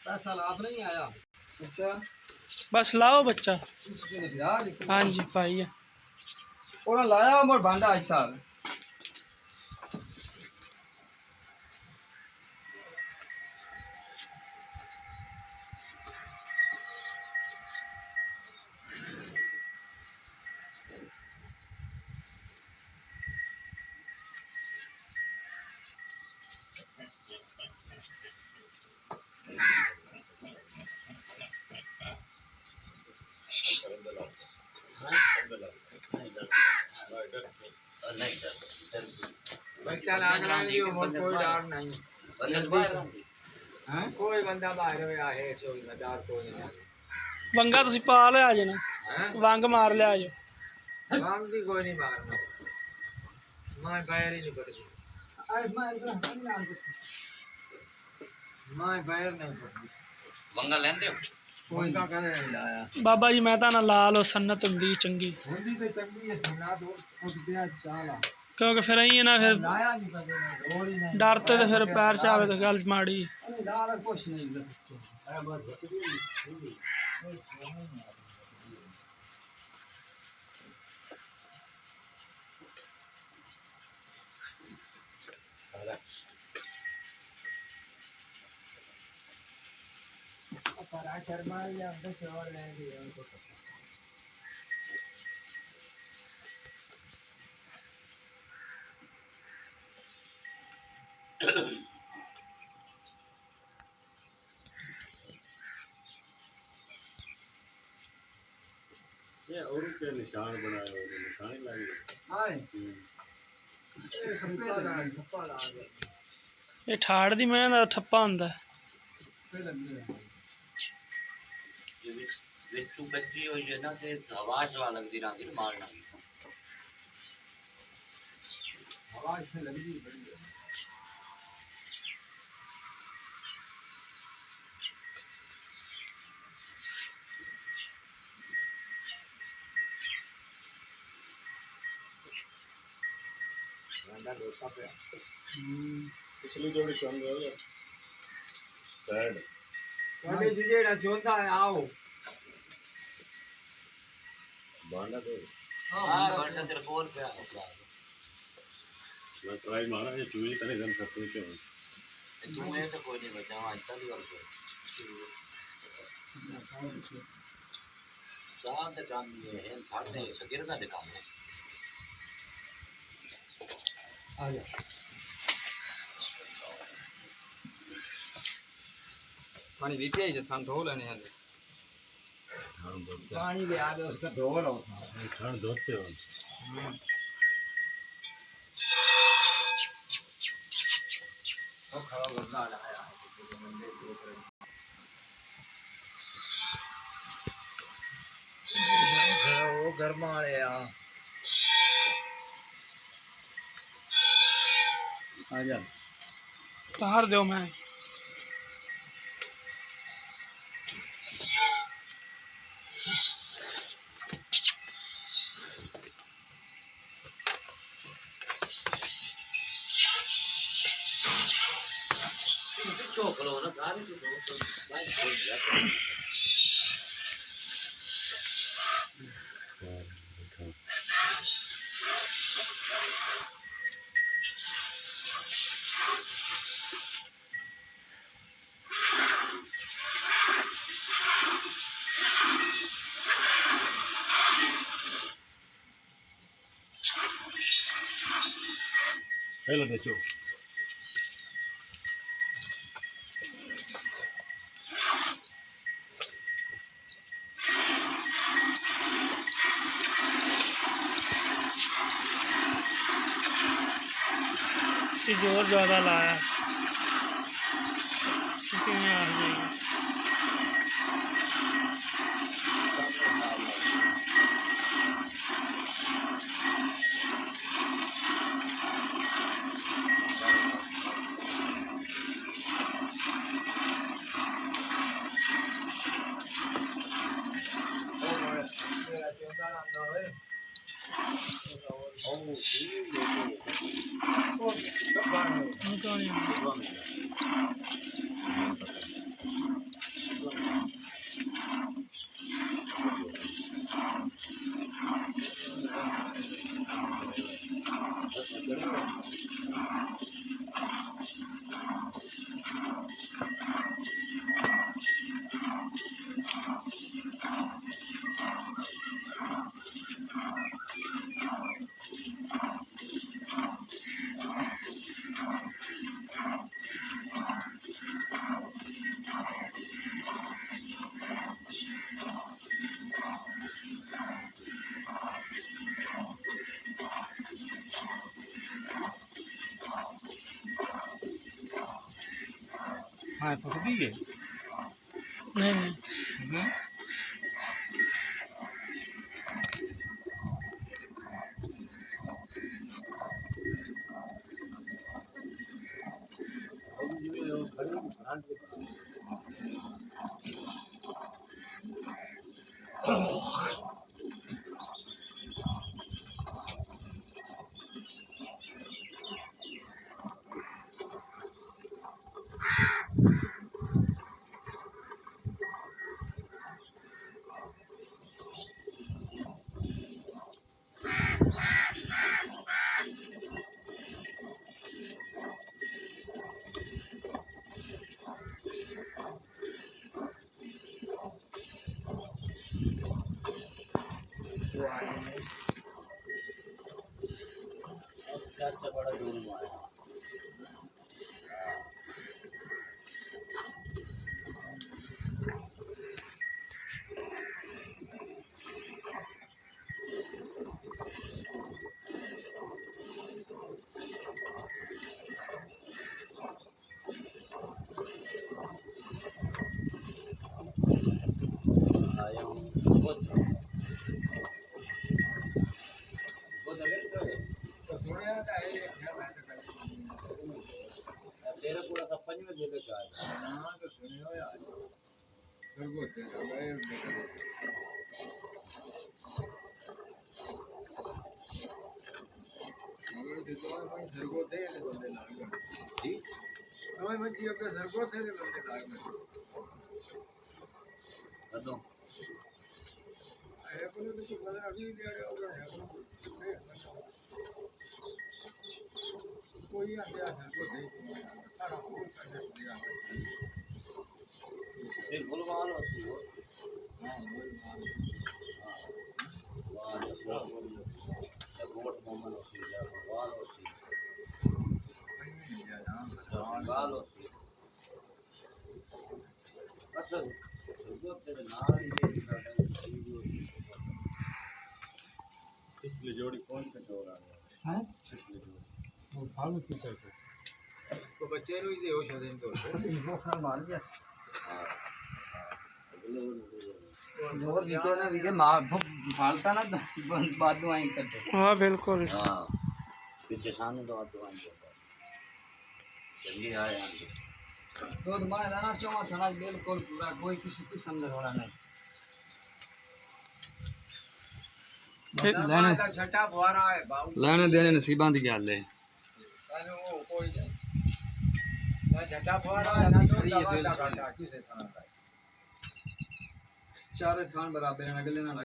पैसा लाभ नहीं आया। अच्छा बस लाओ बच्चा। हाँ जी पाई है और लाया मोर भांडा आज साल बच्चा लाग रहा है कोई डर नहीं कोई बंदा बाहर में आए कोई डर कोई नहीं वंगा तुसी पा लिया जे ना वंग मार लिया जे वंग की कोई नहीं मारना मैं बाहर ही नहीं पड़ती मैं बाहर नहीं पड़ती वंगा लेंदे हो वंगा कहने नहीं लाया बाबा जी मैं तो ना ला लो सन्नत हुंदी चंगी होंदी तो चंगी है सुना दो उठ गया चाला क्योंकि फिर अं ना फिर लाया नहीं पता रोड ही नहीं डरते तो फिर पैर च आवे तो गल माड़ी अरे लाल कुछ नहीं अरे बस शर्मा या और रहेंगे उनको ये और के निशान बनाए हुए निशान ही लगे हां ठप्पा ला ये ठाड़ दी मैं दा ठप्पा हुंदा बिट्टू कच्ची हो जाए ना ते हवा शवा लगती रहती है मारना हवा इसमें लगती बड़ी है गंदा दोस्ता पे पिछली जोड़ी कम हो गया सैड वाले जेड़ा जोंदा है आओ बांडा दे हां बंदा तेरे कोल पे आ मैं ट्राई मारा ये चूहे करे गन सकते हो चूहे तो कोई नहीं बचा आज तक और साथ काम ये है साथ सगीर का काम है आ जा पानी भी पिए जो थान धो लेने हैं पानी ले आ दो उसका धो लो खान धोते हो वो खड़ा बंदा आया वो गर्म वाले आ जा तार दो मैं चोकलो ना गाड़ी तो बाइक खोल दिया पहले देखो जोर ज़्यादा लाया कितने आ जाएगी। हाँ फट गई है नहीं अच्छा बड़ा जोर मारा आया हूँ बहुत तेरा पूरा सपन में जेल का हाँ तो सुने हो यार सरगो से गए मगर दिलवा में सरगो थे तो बंदे लाग गए जी हमें मत जियो के सरगो थे तो बंदे लाग गए कदों अरे को तो बंदे अभी ले रहे हो गए कोई आते हैं सरगो थे सारा फोन करने दिया एक बुलवाल होती हो हाँ वही वाह गोट मोमन होती है बुलवाल होती है ना बुलवाल होती असल गोट के नाल ही वीडियो पिछली जोड़ी कौन सा जोड़ आ गया हैं पिछली जोड़ी वो फालू पीछे से तो बच्चे नु ही दे हो शायद इनको वो खराब मार दिया जोर विके ना विके मार फालता ना बाद में आई करते हां बिल्कुल हां पीछे सामने तो आते हैं जल्दी आए हैं तो तुम्हारा दाना चौमा थाना बिल्कुल पूरा कोई किसी की समझ वाला नहीं लेने छठा फुआरा है बाबू लेने देने नसीबां दी गल है अरे वो कोई ना छठा फुआरा है ना तो दवा लगा किसे थाना का चारे थान बराबर है अगले ना